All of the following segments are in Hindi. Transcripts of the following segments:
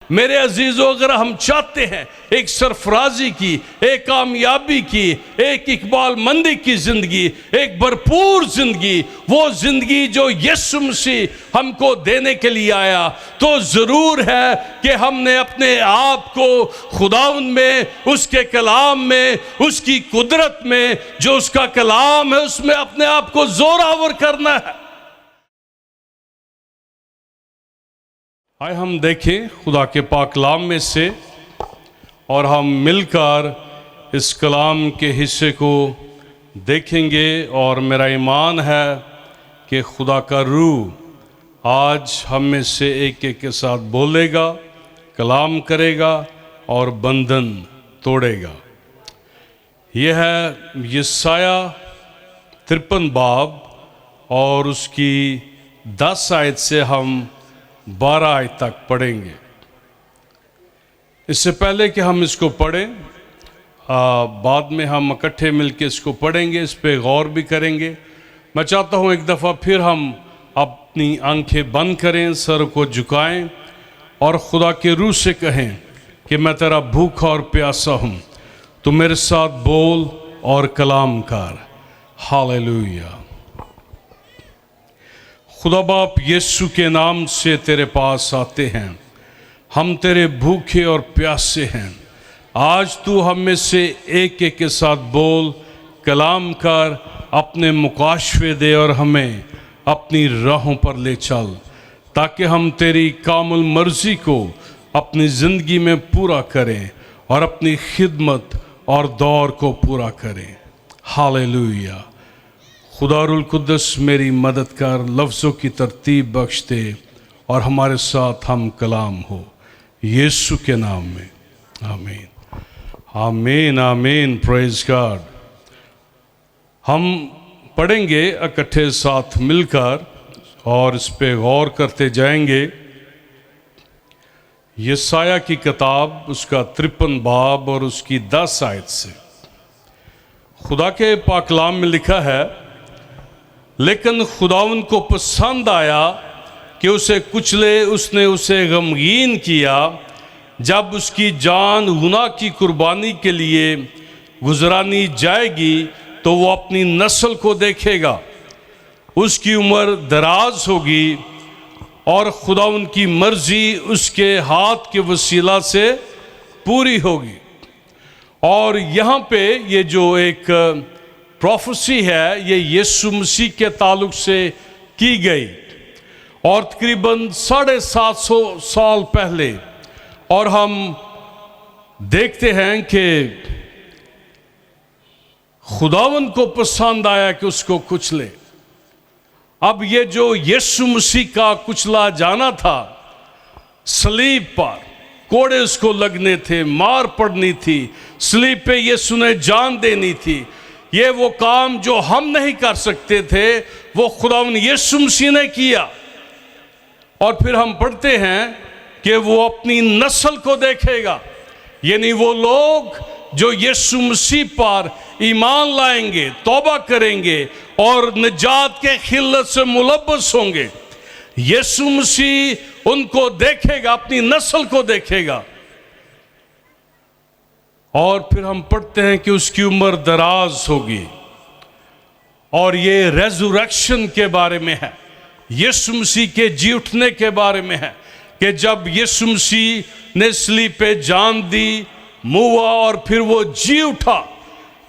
मेरे अजीजों, अगर हम चाहते हैं एक सरफराजी की, एक कामयाबी की, एक इकबाल मंदी की जिंदगी, एक भरपूर जिंदगी, वो जिंदगी जो यीशु मसीह हमको देने के लिए आया, तो जरूर है कि हमने अपने आप को खुदावंद में, उसके कलाम में, उसकी कुदरत में, जो उसका कलाम है उसमें अपने आप को जोरावर करना है। आए हम देखें खुदा के पाक कलाम में से और हम मिलकर इस कलाम के हिस्से को देखेंगे। और मेरा ईमान है कि खुदा का रूह आज हम में से एक एक के साथ बोलेगा, कलाम करेगा और बंधन तोड़ेगा। यह है यशाया 53 बाब और उसकी 10 आयत से हम 12 आयत तक पढ़ेंगे। इससे पहले कि हम इसको पढ़ें, बाद में हम इकट्ठे मिलकर इसको पढ़ेंगे, इस पे गौर भी करेंगे। मैं चाहता हूँ एक दफ़ा फिर हम अपनी आंखें बंद करें, सर को झुकाएं और खुदा के रूह से कहें कि मैं तेरा भूखा और प्यासा हूँ, तू मेरे साथ बोल और कलाम कर। हालेलुया। खुदा बाप यीशु के नाम से तेरे पास आते हैं, हम तेरे भूखे और प्यासे हैं। आज तू हम में से एक एक के साथ बोल, कलाम कर, अपने मुकाशवे दे और हमें अपनी राहों पर ले चल, ताकि हम तेरी कामुल मर्जी को अपनी ज़िंदगी में पूरा करें और अपनी खिदमत और दौर को पूरा करें। हालेलुया। खुदा रुल कुद्दस मेरी मदद कर, लफ्ज़ों की तरतीब बख्श दे और हमारे साथ हम कलाम हो, यीशु के नाम में, आमीन, आमीन, आमीन। Praise God. हम पढ़ेंगे इकट्ठे साथ मिलकर और इस पे गौर करते जाएंगे। यशाया की किताब उसका 53 बाब और उसकी 10 आयत से खुदा के पाक कलाम में लिखा है, लेकिन खुदावंद को पसंद आया कि उसे कुचले, उसने उसे गमगीन किया। जब उसकी जान गुनाह की कुर्बानी के लिए गुजरानी जाएगी तो वो अपनी नस्ल को देखेगा, उसकी उम्र दराज होगी और खुदावंद की मर्जी उसके हाथ के वसीला से पूरी होगी। और यहाँ पे ये जो एक प्रोफेसी है, ये यीशु मसीह के ताल्लुक से की गई और तकरीबन 750 साल पहले। और हम देखते हैं कि खुदावंद को पसंद आया कि उसको कुचले। अब ये जो यीशु मसीह का कुचला जाना था, सलीब पर कोड़े उसको लगने थे, मार पड़नी थी, सलीब पे यीशु ने जान देनी थी। ये वो काम जो हम नहीं कर सकते थे, वो खुदावंद यीशु मसीह ने किया। और फिर हम पढ़ते हैं कि वो अपनी नस्ल को देखेगा, यानी वो लोग जो यीशु मसीह पर ईमान लाएंगे, तौबा करेंगे और निजात के खिल्लत से मुलब्बस होंगे। यीशु मसीह उनको देखेगा, अपनी नस्ल को देखेगा। और फिर हम पढ़ते हैं कि उसकी उम्र दराज होगी। और ये रेज़ुरेक्शन के बारे में है, यीशु मसीह के जी उठने के बारे में है कि जब यीशु मसीह ने सलीब पे जान दी, मुआ और फिर वो जी उठा,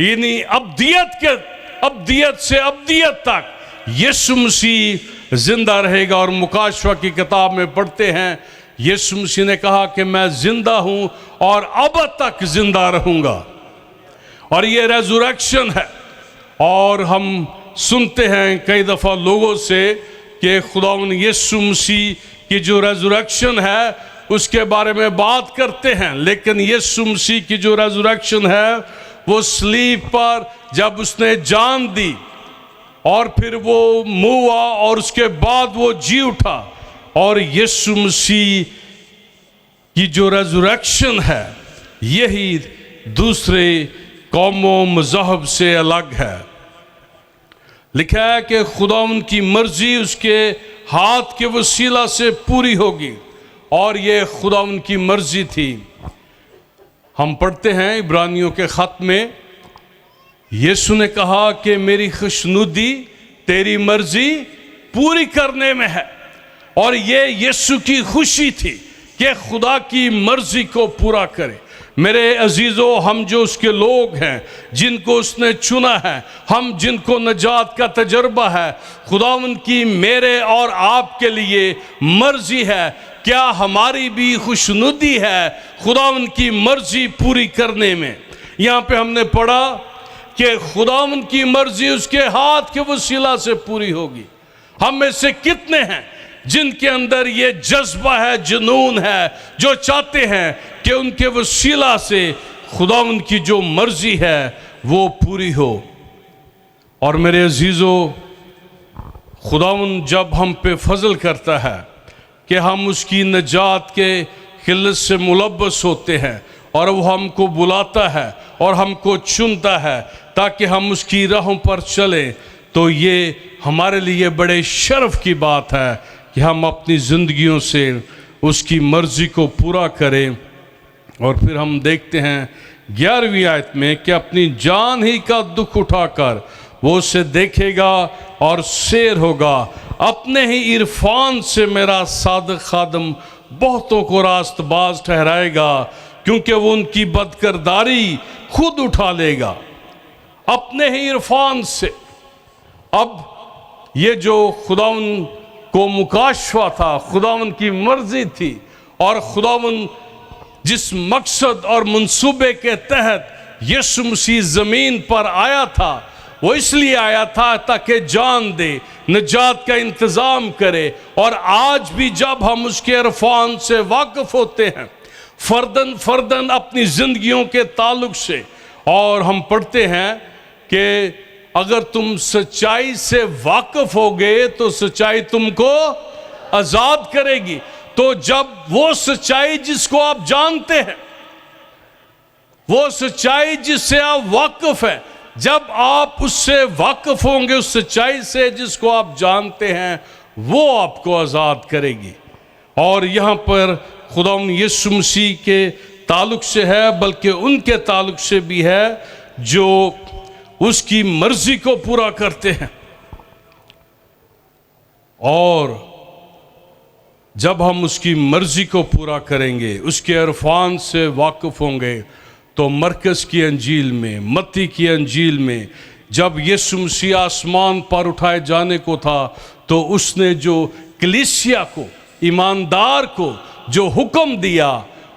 यानी अब्दियत से अब्दियत तक यीशु मसीह जिंदा रहेगा। और मुकाशवा की किताब में पढ़ते हैं, यीशु मसीह ने कहा कि मैं जिंदा हूं और अब तक जिंदा रहूंगा। और ये रेज़ुरेक्शन है। और हम सुनते हैं कई दफ़ा लोगों से कि खुदावंद यीशु मसीह की जो रेज़ुरेक्शन है उसके बारे में बात करते हैं, लेकिन यीशु मसीह की जो रेज़ुरेक्शन है वो सलीब पर जब उसने जान दी और फिर वो मुआ और उसके बाद वो जी उठा। और यीशु मसीह की जो रेज़ुरेक्शन है यही दूसरे कौमों मज़हब से अलग है। लिखा है कि खुदावंद की मर्जी उसके हाथ के वसीला से पूरी होगी और ये खुदा उनकी मर्जी थी। हम पढ़ते हैं इब्रानियों के खत में, यीशु ने कहा कि मेरी खुशनुदी तेरी मर्जी पूरी करने में है। और ये यीशु की खुशी थी कि खुदा की मर्जी को पूरा करे। मेरे अजीजों, हम जो उसके लोग हैं, जिनको उसने चुना है, हम जिनको नजात का तजर्बा है, खुदा उनकी मेरे और आपके लिए मर्जी है। क्या हमारी भी खुशनुदी है खुदा उनकी मर्जी पूरी करने में? यहाँ पे हमने पढ़ा कि खुदा उनकी मर्जी उसके हाथ के वसीला से पूरी होगी। हम में से कितने हैं जिनके अंदर ये जज्बा है, जुनून है, जो चाहते हैं कि उनके वसीला से खुदा उनकी जो मर्जी है वो पूरी हो? और मेरे अजीजों, खुदावंद जब हम पे फजल करता है कि हम उसकी नजात के खिल्लत से मुलब्बस होते हैं और वो हमको बुलाता है और हमको चुनता है ताकि हम उसकी राहों पर चलें, तो ये हमारे लिए बड़े शर्फ की बात है कि हम अपनी ज़िंदगियों से उसकी मर्ज़ी को पूरा करें। और फिर हम देखते हैं 11वीं आयत में कि अपनी जान ही का दुख उठाकर वो उसे देखेगा और शेर होगा। अपने ही इरफान से मेरा सादिक खादम बहुतों को रास्तबाज ठहराएगा, क्योंकि वो उनकी बदकिरदारी खुद उठा लेगा। अपने ही इरफान से। अब ये जो खुदावन को मुकाशवा था, खुदावन की मर्जी थी, और खुदावन जिस मकसद और मंसूबे के तहत यीशु मसीह ज़मीन पर आया था, वो इसलिए आया था ताकि जान दे, निजात का इंतज़ाम करे। और आज भी जब हम उसके इरफान से वाकिफ़ होते हैं, फ़र्दन फ़र्दन अपनी ज़िंदगियों के ताल्लुक़ से, और हम पढ़ते हैं कि अगर तुम सच्चाई से वाकिफ़ हो गए तो सच्चाई तुमको आज़ाद करेगी। तो जब वो सच्चाई जिसको आप जानते हैं, वो सच्चाई जिससे आप वाकिफ़ हैं, जब आप उससे वाकिफ़ होंगे, उस सच्चाई से जिसको आप जानते हैं, वो आपको आज़ाद करेगी। और यहाँ पर खुदा यीशु मसीह के ताल्लुक़ से है, बल्कि उनके ताल्लुक़ से भी है जो उसकी मर्जी को पूरा करते हैं। और जब हम उसकी मर्जी को पूरा करेंगे, उसके इरफान से वाकिफ़ होंगे, तो मरकज़ की अंजील में, मत्ती की अंजील में, जब यीशु मसीह आसमान पर उठाए जाने को था, तो उसने जो कलीसिया को, ईमानदार को जो हुक्म दिया,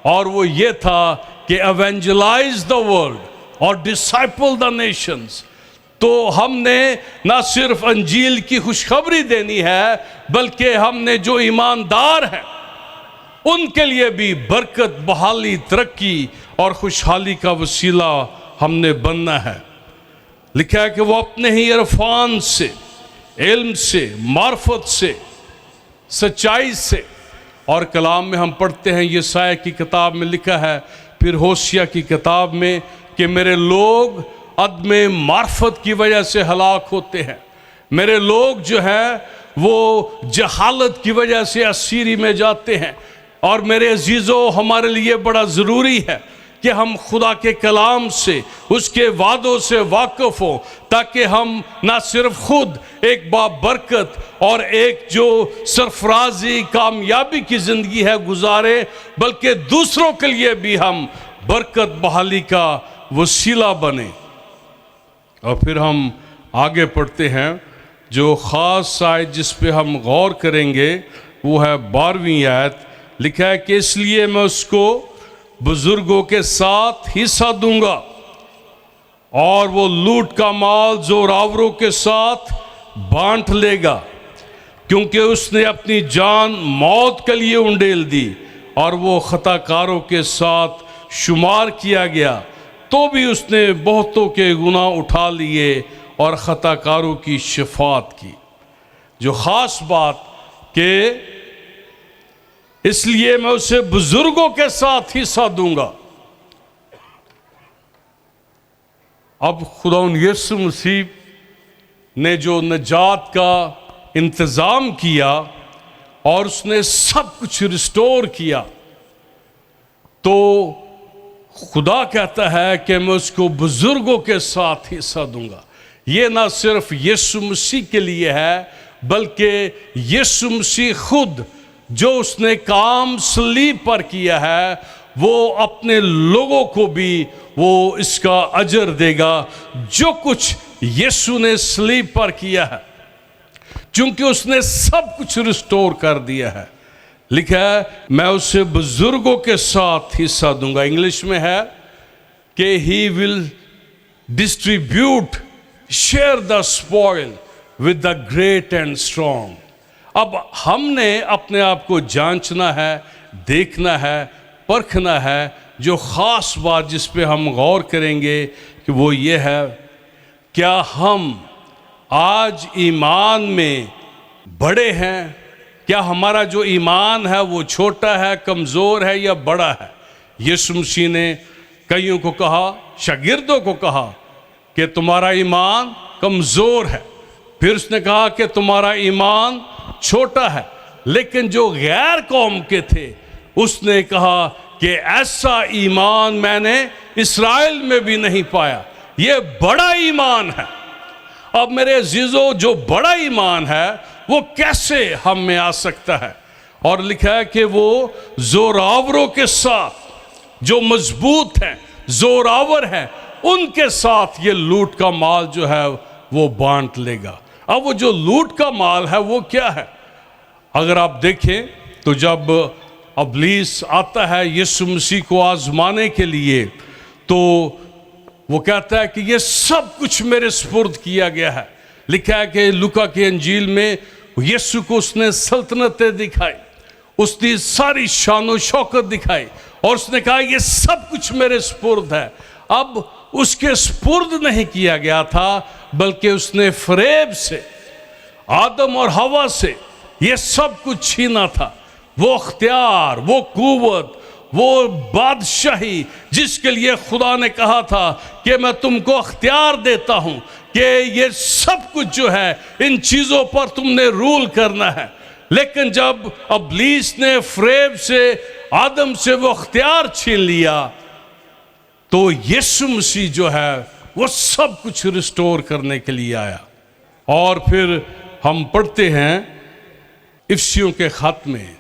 और वो ये था कि एवेंजलाइज द वर्ल्ड और डिसाइपल द नेशंस। तो हमने ना सिर्फ अंजील की खुशखबरी देनी है, बल्कि हमने जो ईमानदार हैं उनके लिए भी बरकत, बहाली, तरक्की और खुशहाली का वसीला हमने बनना है। लिखा है कि वो अपने ही इरफान से, इल्म से, मार्फत से, सच्चाई से। और कलाम में हम पढ़ते हैं, यशायाह की किताब में लिखा है, फिर होशिया की किताब में, कि मेरे लोग अदमे मार्फत की वजह से हलाक होते हैं। मेरे लोग जो हैं वो जहालत की वजह से असीरी में जाते हैं। और मेरे अजीज़ों, हमारे लिए बड़ा ज़रूरी है कि हम खुदा के कलाम से, उसके वादों से वाकिफ़ हों, ताकि हम ना सिर्फ खुद एक बाबरकत और एक जो सरफराजी कामयाबी की ज़िंदगी है गुजारें, बल्कि दूसरों के लिए भी हम बरकत, बहाली का वसीला बने। और फिर हम आगे पढ़ते हैं, जो ख़ास आयत जिस पे हम गौर करेंगे वो है 12वीं आयत। लिखा है कि इसलिए मैं उसको बुजुर्गों के साथ हिस्सा दूंगा, और वो लूट का माल जोरावरों के साथ बांट लेगा, क्योंकि उसने अपनी जान मौत के लिए उंडेल दी, और वो खताकारों के साथ शुमार किया गया, तो भी उसने बहुतों के गुनाह उठा लिए और खताकारों की शफात की। जो ख़ास बात कि इसलिए मैं उसे बुजुर्गों के साथ हिस्सा दूंगा। अब खुदा यीशु मसीह ने जो नजात का इंतज़ाम किया, और उसने सब कुछ रिस्टोर किया, तो खुदा कहता है कि मैं उसको बुजुर्गों के साथ हिस्सा दूंगा। ये ना सिर्फ यीशु मसीह के लिए है, बल्कि यीशु मसीह खुद जो उसने काम सलीब पर किया है, वो अपने लोगों को भी वो इसका अजर देगा जो कुछ यीशु ने सलीब पर किया है, क्योंकि उसने सब कुछ रिस्टोर कर दिया है। लिखा है मैं उसे बुजुर्गों के साथ हिस्सा दूंगा। इंग्लिश में है कि he will distribute share the spoil with the great and strong. अब हमने अपने आप को जांचना है, देखना है, परखना है। जो ख़ास बात जिस पे हम गौर करेंगे कि वो ये है, क्या हम आज ईमान में बड़े हैं? क्या हमारा जो ईमान है वो छोटा है, कमज़ोर है या बड़ा है? यीशु मसीह ने कईयों को कहा, शागिर्दों को कहा कि तुम्हारा ईमान कमज़ोर है। फिर उसने कहा कि तुम्हारा ईमान छोटा है। लेकिन जो गैर कौम के थे, उसने कहा कि ऐसा ईमान मैंने इस्राएल में भी नहीं पाया। ये बड़ा ईमान है। अब मेरे अजीजों, जो बड़ा ईमान है वो कैसे हम में आ सकता है? और लिखा है कि वो जोरावरों के साथ, जो मजबूत हैं, जोरावर हैं, उनके साथ ये लूट का माल जो है वो बांट लेगा। अब वो जो लूट का माल है वो क्या है? अगर आप देखें तो जब इब्लीस आता है यीशु मसीह को आजमाने के लिए, तो वो कहता है कि ये सब कुछ मेरे सुपुर्द किया गया है। लिखा है कि लूका की अंजील में यीशु को उसने सल्तनतें दिखाई, उसकी सारी शानो शौकत दिखाई, और उसने कहा ये सब कुछ मेरे सुपुर्द है। अब उसके सुपुर्द नहीं किया गया था, बल्कि उसने फरेब से, आदम और हवा से ये सब कुछ छीना था। वो अख्तियार, वो कुव्वत, वो बादशाही जिसके लिए खुदा ने कहा था कि मैं तुमको अख्तियार देता हूं कि ये सब कुछ जो है इन चीज़ों पर तुमने रूल करना है। लेकिन जब इब्लीस ने फरेब से, आदम से वो अख्तियार छीन लिया, तो यीशु मसीह जो है वो सब कुछ रिस्टोर करने के लिए आया। और फिर हम पढ़ते हैं इफिसियों के खत में,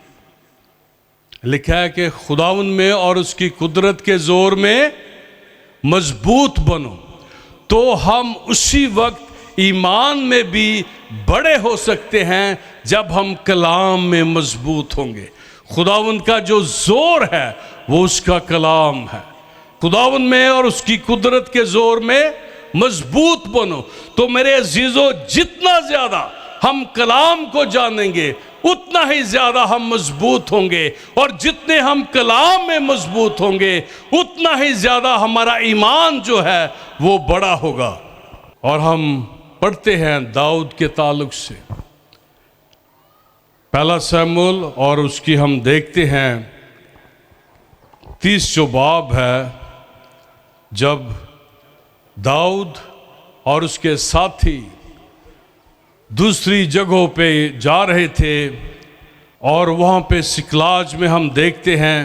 लिखा है कि खुदावन में और उसकी कुदरत के जोर में मजबूत बनो, तो हम उसी वक्त ईमान में भी बड़े हो सकते हैं जब हम कलाम में मजबूत होंगे। खुदावन का जो जोर है वो उसका कलाम है। खुदावन में और उसकी कुदरत के जोर में मजबूत बनो। तो मेरे अजीजों, जितना ज्यादा हम कलाम को जानेंगे उतना ही ज्यादा हम मजबूत होंगे, और जितने हम कलाम में मजबूत होंगे उतना ही ज्यादा हमारा ईमान जो है वो बड़ा होगा। और हम पढ़ते हैं दाऊद के ताल्लुक से, पहला शमूएल, और उसकी हम देखते हैं 30 जो बाब है, जब दाऊद और उसके साथी दूसरी जगहों पे जा रहे थे, और वहाँ पे सिकलाज में हम देखते हैं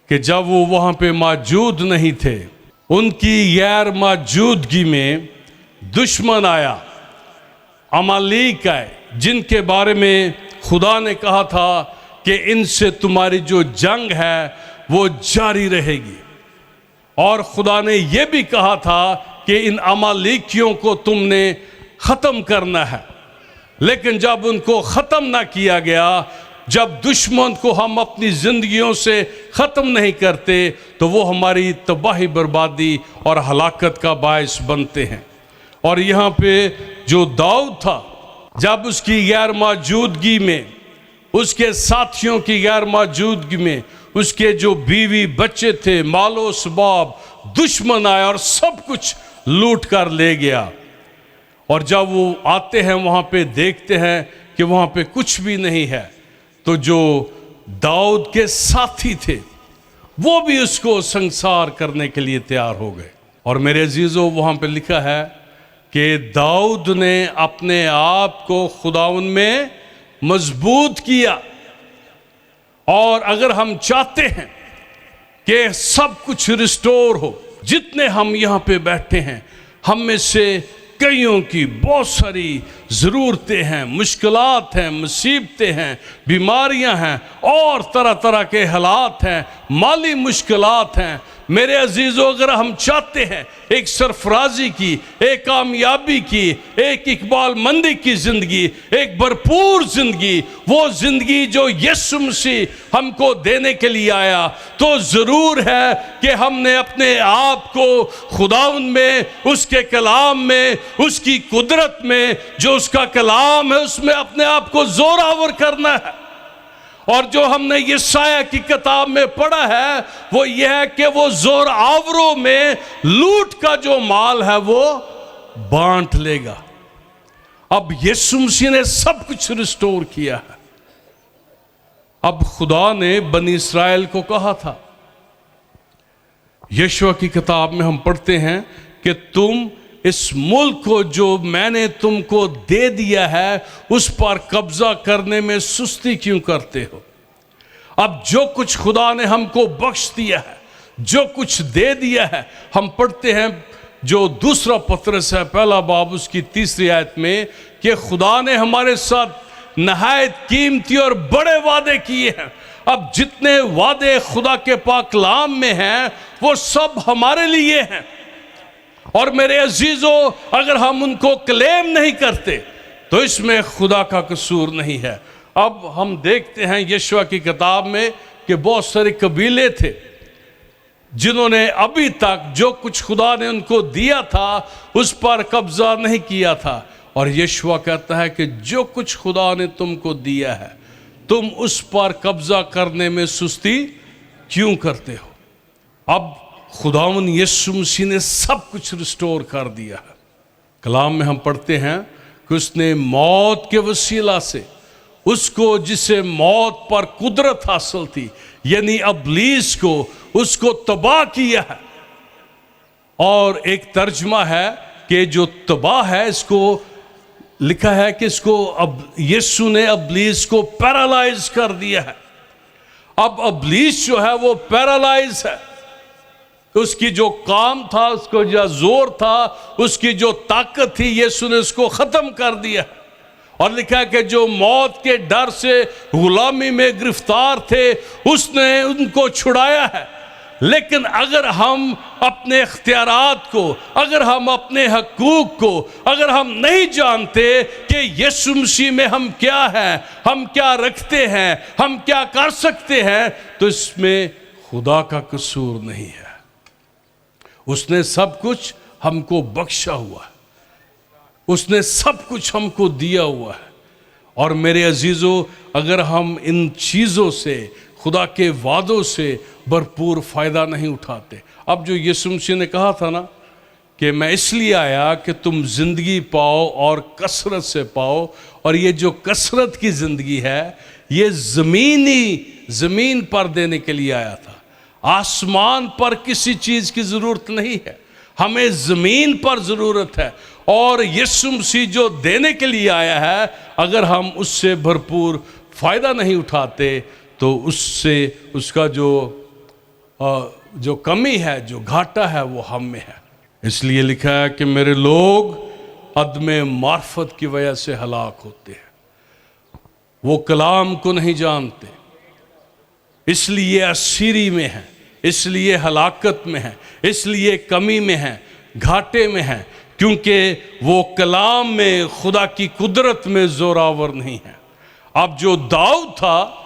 कि जब वो वहाँ पे मौजूद नहीं थे, उनकी गैर मौजूदगी में दुश्मन आया, अमालेक आए, जिनके बारे में खुदा ने कहा था कि इनसे तुम्हारी जो जंग है वो जारी रहेगी। और खुदा ने यह भी कहा था कि इन अमालेकियों को तुमने ख़त्म करना है। लेकिन जब उनको ख़त्म ना किया गया, जब दुश्मन को हम अपनी ज़िंदगियों से ख़त्म नहीं करते, तो वो हमारी तबाही, बर्बादी और हलाकत का बायस बनते हैं। और यहाँ पे जो दाऊद था, जब उसकी गैर मौजूदगी में, उसके साथियों की गैर मौजूदगी में, उसके जो बीवी बच्चे थे, मालो सबाब, दुश्मन आया और सब कुछ लूट कर ले गया। और जब वो आते हैं वहाँ पे, देखते हैं कि वहाँ पे कुछ भी नहीं है, तो जो दाऊद के साथी थे वो भी उसको संसार करने के लिए तैयार हो गए। और मेरे अजीजों, वहाँ पे लिखा है कि दाऊद ने अपने आप को खुदावन में मजबूत किया। और अगर हम चाहते हैं कि सब कुछ रिस्टोर हो, जितने हम यहाँ पे बैठे हैं, हम में से कईयों की बहुत सारी ज़रूरतें हैं, मुश्किलात हैं, मुसीबतें हैं, बीमारियां हैं और तरह तरह के हालात हैं, माली मुश्किलात हैं। मेरे अजीज़ों, अगर हम चाहते हैं एक सरफराजी की, एक कामयाबी की, एक इकबाल मंदी की ज़िंदगी, एक भरपूर ज़िंदगी, वो ज़िंदगी जो यीशु मसीह हमको देने के लिए आया, तो ज़रूर है कि हमने अपने आप को खुदावंद में, उसके कलाम में, उसकी कुदरत में, जो उसका कलाम है उसमें अपने आप को जोरावर करना है। और जो हमने यशायाह की किताब में पढ़ा है वो यह है कि वो जोर आवरों में लूट का जो माल है वो बांट लेगा। अब यीशु मसीह ने सब कुछ रिस्टोर किया है। अब खुदा ने बनी इस्राएल को कहा था, यशायाह की किताब में हम पढ़ते हैं कि तुम इस मुल्क को जो मैंने तुमको दे दिया है उस पर कब्जा करने में सुस्ती क्यों करते हो। अब जो कुछ खुदा ने हमको बख्श दिया है, जो कुछ दे दिया है, हम पढ़ते हैं जो दूसरा पत्रस है पहला बाब उसकी 3री आयत में कि खुदा ने हमारे साथ नहायत कीमती और बड़े वादे किए हैं। अब जितने वादे खुदा के पाक कलाम में हैं वो सब हमारे लिए हैं। और मेरे अजीजों, अगर हम उनको क्लेम नहीं करते तो इसमें खुदा का कसूर नहीं है। अब हम देखते हैं यशायाह की किताब में कि बहुत सारे कबीले थे जिन्होंने अभी तक जो कुछ खुदा ने उनको दिया था उस पर कब्जा नहीं किया था। और यशायाह कहता है कि जो कुछ खुदा ने तुमको दिया है तुम उस पर कब्जा करने में सुस्ती क्यों करते हो। अब खुदावन यीशु मसीह ने सब कुछ रिस्टोर कर दिया है। कलाम में हम पढ़ते हैं कि उसने मौत के वसीला से उसको, जिसे मौत पर कुदरत हासिल थी, यानी इब्लीस को, उसको तबाह किया है। और एक तर्जमा है कि जो तबाह है, इसको लिखा है कि इसको अब यीशु ने इब्लीस को पैरालाइज कर दिया है। अब इब्लीस जो है वो पैरालाइज है। उसकी जो काम था, उसको जो जोर था, उसकी जो ताकत थी, यीशु ने उसको खत्म कर दिया। और लिखा है कि जो मौत के डर से गुलामी में गिरफ्तार थे उसने उनको छुड़ाया है। लेकिन अगर हम अपने इख्तियारात को, अगर हम अपने हकूक को, अगर हम नहीं जानते कि यीशु मसीह में हम क्या हैं, हम क्या रखते हैं, हम क्या कर सकते हैं, तो इसमें खुदा का कसूर नहीं है। उसने सब कुछ हमको बख्शा हुआ है, उसने सब कुछ हमको दिया हुआ है। और मेरे अजीज़ों, अगर हम इन चीज़ों से, खुदा के वादों से भरपूर फ़ायदा नहीं उठाते। अब जो यीशु मसीह ने कहा था ना कि मैं इसलिए आया कि तुम ज़िंदगी पाओ और कसरत से पाओ, और ये जो कसरत की ज़िंदगी है ये ज़मीन पर देने के लिए आया था। आसमान पर किसी चीज़ की ज़रूरत नहीं है, हमें ज़मीन पर ज़रूरत है। और यीशु मसीह जो देने के लिए आया है, अगर हम उससे भरपूर फ़ायदा नहीं उठाते तो उससे उसका जो कमी है, जो घाटा है, वो हम में है। इसलिए लिखा है कि मेरे लोग अदमे मार्फत की वजह से हलाक होते हैं, वो कलाम को नहीं जानते, इसलिए असीरी में है, इसलिए हलाकत में है, इसलिए कमी में है, घाटे में है, क्योंकि वो कलाम में, खुदा की कुदरत में जोरावर नहीं है। अब जो दाऊद था,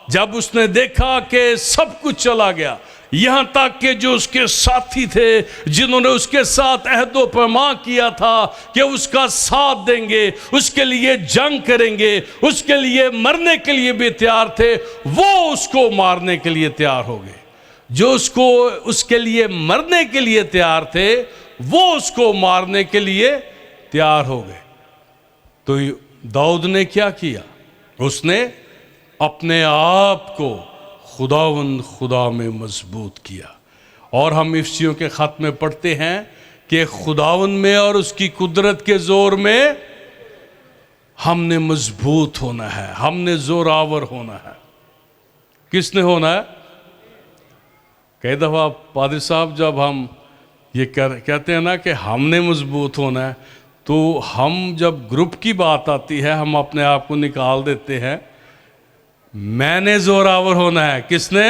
जब उसने देखा कि सब कुछ चला गया, यहाँ तक कि जो उसके साथी थे, जिन्होंने उसके साथ अहदो पैमा किया था कि उसका साथ देंगे, उसके लिए जंग करेंगे, उसके लिए मरने के लिए भी तैयार थे, वो उसको मारने के लिए तैयार हो गए। जो उसके लिए मरने के लिए तैयार थे, वो उसको मारने के लिए तैयार हो गए। तो दाऊद ने क्या किया? उसने अपने आप को खुदा में मजबूत किया। और हम इफ्सियों के खत में पढ़ते हैं कि खुदावन में और उसकी कुदरत के जोर में हमने मजबूत होना है, हमने जोरावर होना है। किसने होना है? कई दफ़ा पादरी साहब जब हम ये कहते हैं ना कि हमने मजबूत होना है, तो हम जब ग्रुप की बात आती है हम अपने आप को निकाल देते हैं। मैंने जोरावर होना है। किसने?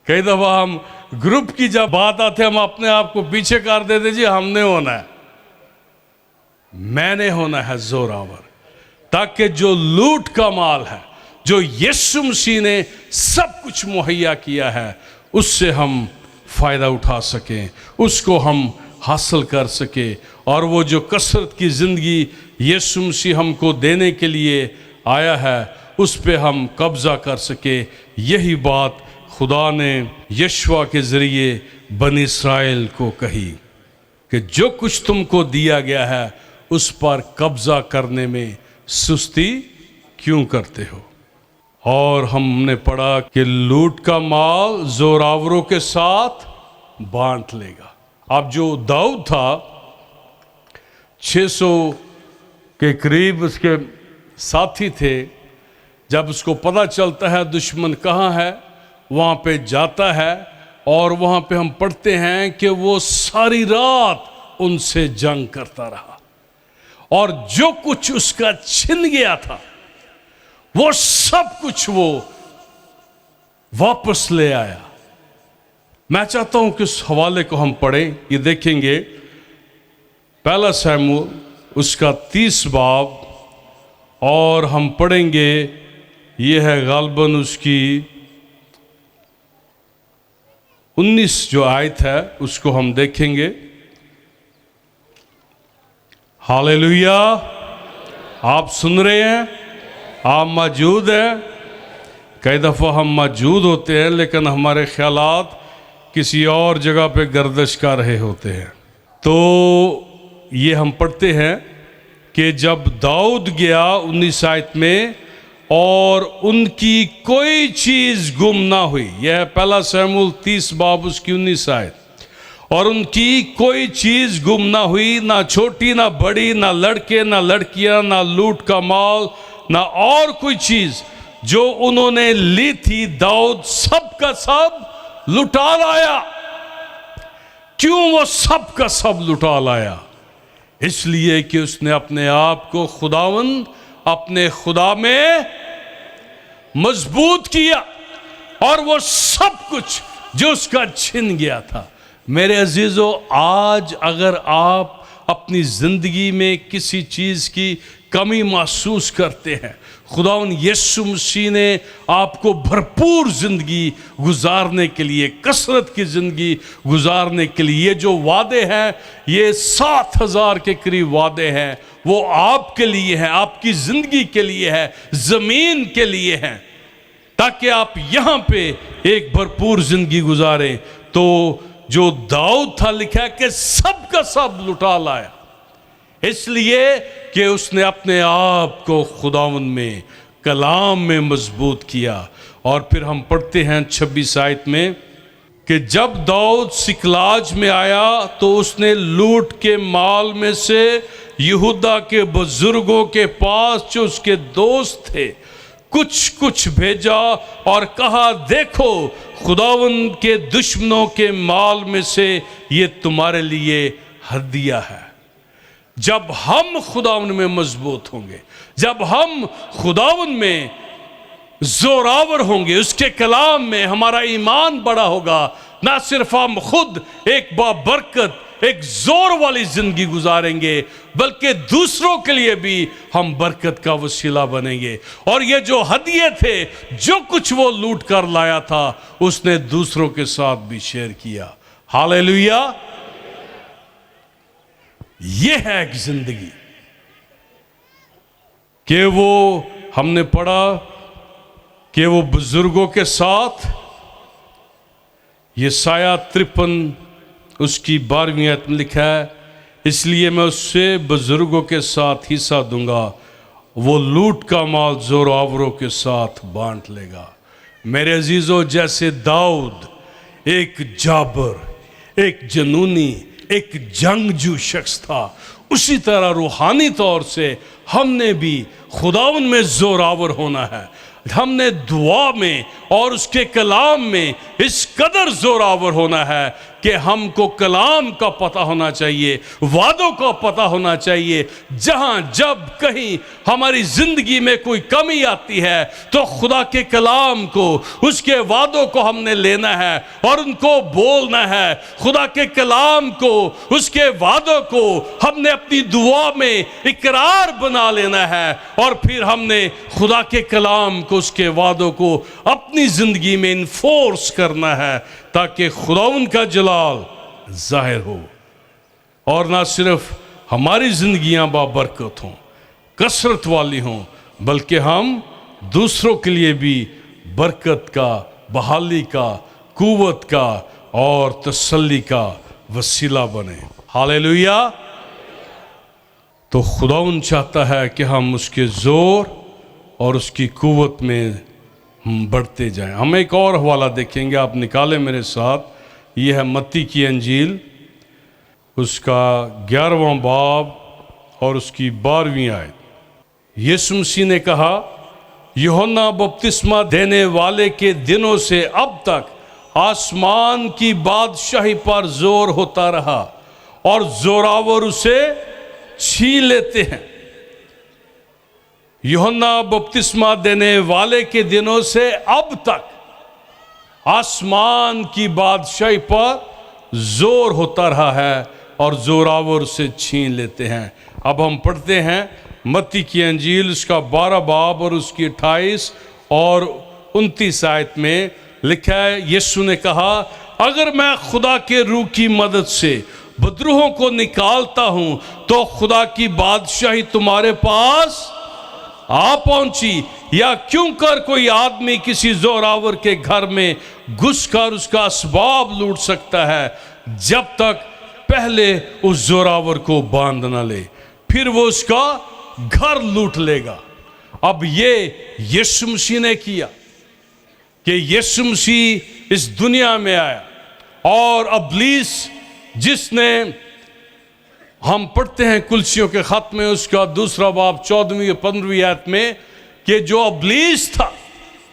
कई दफ़ा हम ग्रुप की जब बात आती है हम अपने आप को पीछे कर देते, जी हमने होना है। मैंने होना है जोरावर, ताकि जो लूट का माल है, जो यीशु मसीह ने सब कुछ मुहैया किया है, उससे हम फायदा उठा सकें, उसको हम हासिल कर सके। और वो जो कसरत की ज़िंदगी यीशु मसीह हमको देने के लिए आया है, उस पे हम कब्ज़ा कर सके। यही बात खुदा ने यशवा के ज़रिए बनी इस्राएल को कही कि जो कुछ तुमको दिया गया है उस पर कब्ज़ा करने में सुस्ती क्यों करते हो। और हमने पढ़ा कि लूट का माल जोरावरों के साथ बांट लेगा। अब जो दाऊद था, 600 के करीब उसके साथी थे। जब उसको पता चलता है दुश्मन कहाँ है, वहाँ पे जाता है और वहाँ पे हम पढ़ते हैं कि वो सारी रात उनसे जंग करता रहा और जो कुछ उसका छिन गया था वो सब कुछ वो वापस ले आया। मैं चाहता हूं कि उस हवाले को हम पढ़ें। ये देखेंगे पहला शमूएल उसका 30 बाब, और हम पढ़ेंगे, ये है गालबन उसकी 19 जो आयत है उसको हम देखेंगे। हालेलुया। आप सुन रहे हैं? आप मौजूद हैं? कई दफ़ा हम मौजूद होते हैं लेकिन हमारे ख्यालात किसी और जगह पे गर्दिश कर रहे होते हैं। तो ये हम पढ़ते हैं कि जब दाऊद गया 19 आयत में, और उनकी कोई चीज़ गुम ना हुई। यह है पहला शमूएल 30 बाब उसकी 19 आयत। और उनकी कोई चीज़ गुम ना हुई, ना छोटी ना बड़ी, ना लड़के ना लड़कियां, ना लूट का माल, ना और कोई चीज़ जो उन्होंने ली थी। दाऊद सब का सब लुटा लाया। क्यों वो सब का सब लुटा लाया? इसलिए कि उसने अपने आप को खुदावंद अपने खुदा में मजबूत किया, और वो सब कुछ जो उसका छिन गया था। मेरे अजीजों, आज अगर आप अपनी जिंदगी में किसी चीज की कमी महसूस करते हैं, खुदावंद यीशु मसीह ने आपको भरपूर जिंदगी गुजारने के लिए, कसरत की जिंदगी गुजारने के लिए, ये जो वादे हैं, ये 7000 के करीब वादे हैं, वो आपके लिए हैं, आपकी जिंदगी के लिए है, जमीन के लिए हैं, ताकि आप यहां पे एक भरपूर जिंदगी गुजारें। तो जो दाऊद था, लिखा है कि सब का सब लुटा लाया, इसलिए कि उसने अपने आप को खुदावंद में, कलाम में मजबूत किया। और फिर हम पढ़ते हैं 26 आयत में कि जब दाऊद सिकलाज में आया तो उसने लूट के माल में से यहूदा के बुजुर्गों के पास जो उसके दोस्त थे कुछ कुछ भेजा और कहा, देखो खुदावंद के दुश्मनों के माल में से ये तुम्हारे लिए हदिया है। जब हम खुदावंद में मजबूत होंगे, जब हम खुदावंद में जोरावर होंगे, उसके कलाम में हमारा ईमान बड़ा होगा, ना सिर्फ हम खुद एक बाबरकत, एक जोर वाली जिंदगी गुजारेंगे, बल्कि दूसरों के लिए भी हम बरकत का वसीला बनेंगे। और ये जो हदिये थे, जो कुछ वो लूट कर लाया था, उसने दूसरों के साथ भी शेयर किया। हालेलुया। ये है एक जिंदगी कि वो हमने पढ़ा कि वो बुजुर्गों के साथ, यशायाह 53 उसकी 12वीं आयत में लिखा है, इसलिए मैं उससे बुजुर्गों के साथ हिस्सा दूंगा, वो लूट का माल जोरावरों के साथ बांट लेगा। मेरे अजीजों, जैसे दाऊद एक जाबर, एक जनूनी, एक जंगजू शख्स था, उसी तरह रूहानी तौर से हमने भी खुदावन में जोरावर होना है। हमने दुआ में और उसके कलाम में इस कदर जोरावर होना है कि हमको कलाम का पता होना चाहिए, वादों का पता होना चाहिए। जहां जब कहीं हमारी जिंदगी में कोई कमी आती है तो खुदा के कलाम को, उसके वादों को हमने लेना है और उनको बोलना है। खुदा के कलाम को, उसके वादों को हमने अपनी दुआ में इकरार बना लेना है और फिर हमने खुदा के कलाम को, उसके वादों को अपनी जिंदगी में इन्फोर्स करना है ताकि खुदावन का जलाल जाहिर हो और ना सिर्फ हमारी जिंदगियां बाबरकत हों, कसरत वाली हों, बल्कि हम दूसरों के लिए भी बरकत का, बहाली का, कुव्वत का और तसल्ली का वसीला बने। हालेलुया। तो खुदावन चाहता है कि हम उसके जोर और उसकी कुव्वत में हम बढ़ते जाएं। हम एक और हवाला देखेंगे, आप निकालें मेरे साथ। यह है मत्ती की अंजील, उसका 11वां बाब और उसकी 12वीं आयत। यीशु मसीह ने कहा, यूहन्ना बपतिस्मा देने वाले के दिनों से अब तक आसमान की बादशाही पर जोर होता रहा और जोरावर उसे छीन लेते हैं। यूहन्ना बपतिस्मा देने वाले के दिनों से अब तक आसमान की बादशाही पर जोर होता रहा है और जोरावर से छीन लेते हैं। अब हम पढ़ते हैं मत्ती की अंजील, उसका 12 बाब और उसकी 28 और 29 आयत में लिखा है, यीशु ने कहा, अगर मैं खुदा के रूह की मदद से बदरूहों को निकालता हूं तो खुदा की बादशाही तुम्हारे पास आ पहुंची। या क्यों कर कोई आदमी किसी जोरावर के घर में घुसकर उसका असबाब लूट सकता है जब तक पहले उस जोरावर को बांध न ले, फिर वो उसका घर लूट लेगा। अब ये यीशु मसीह ने किया कि यीशु मसीह इस दुनिया में आया और इब्लीस, जिसने हम पढ़ते हैं कुलसियों के खत में उसका 2 बाब 14वीं और 15वीं आयत में कि जो इब्लीस था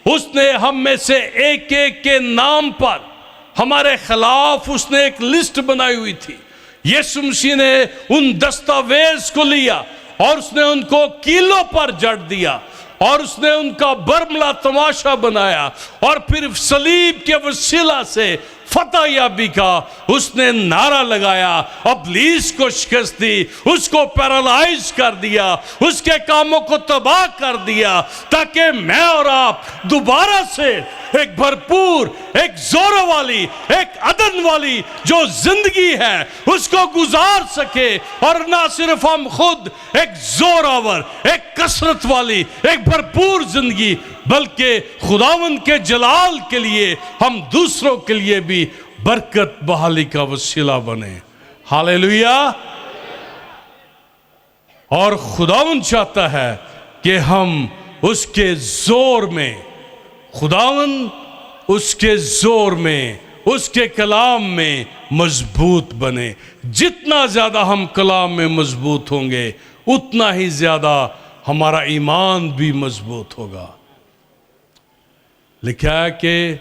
उसने हम में से एक एक के नाम पर हमारे खिलाफ उसने एक लिस्ट बनाई हुई थी। यीशु मसीह ने उन दस्तावेज को लिया और उसने उनको कीलों पर जड़ दिया और उसने उनका बरमला तमाशा बनाया और फिर सलीब के वसीला से फतह याबी का उसने नारा लगाया, इब्लीस को शिकस्त दी, उसको पैरालाइज कर दिया, उसके कामों को तबाह कर दिया, ताकि मैं और आप दोबारा से एक भरपूर, एक जोरों वाली, एक अदन वाली जो जिंदगी है उसको गुजार सके। और ना सिर्फ हम खुद एक जोरावर, एक कसरत वाली, एक भरपूर जिंदगी, बल्कि खुदावन के जलाल के लिए हम दूसरों के लिए भी बरकत बहाली का वसीला बने। हालेलुया। और खुदावन चाहता है कि हम उसके जोर में, खुदावन उसके जोर में, उसके कलाम में मजबूत बने। जितना ज्यादा हम कलाम में मजबूत होंगे उतना ही ज्यादा हमारा ईमान भी मजबूत होगा। लिखा है कि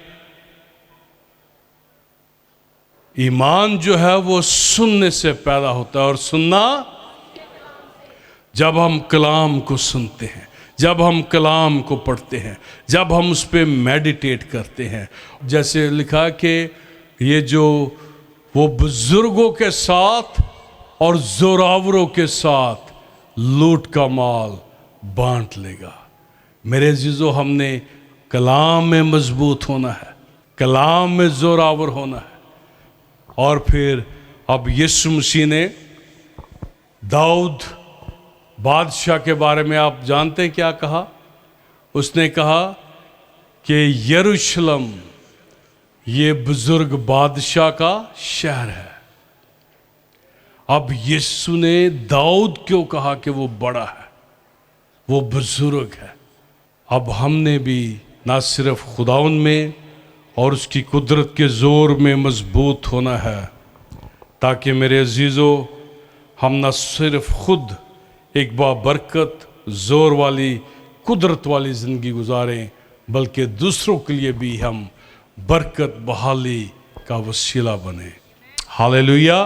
ईमान जो है वो सुनने से पैदा होता है और सुनना जब हम कलाम को सुनते हैं, जब हम कलाम को पढ़ते हैं, जब हम उस पर मेडिटेट करते हैं। जैसे लिखा कि ये जो वो बुजुर्गों के साथ और जोरावरों के साथ लूट का माल बांट लेगा। मेरे अजीजों, हमने कलाम में मजबूत होना है, कलाम में जोरावर होना है। और फिर अब यीशु मसीह ने दाऊद बादशाह के बारे में आप जानते हैं क्या कहा? उसने कहा कि यरूशलेम ये बुजुर्ग बादशाह का शहर है। अब यीशु ने दाऊद क्यों कहा कि वो बड़ा है, वो बुजुर्ग है? अब हमने भी ना सिर्फ खुदावन में और उसकी कुदरत के जोर में मजबूत होना है, ताकि मेरे अजीज़ों हम न सिर्फ खुद एक बाबरकत ज़ोर वाली कुदरत वाली ज़िंदगी गुजारें, बल्कि दूसरों के लिए भी हम बरकत बहाली का वसीला बने। हालेलुया।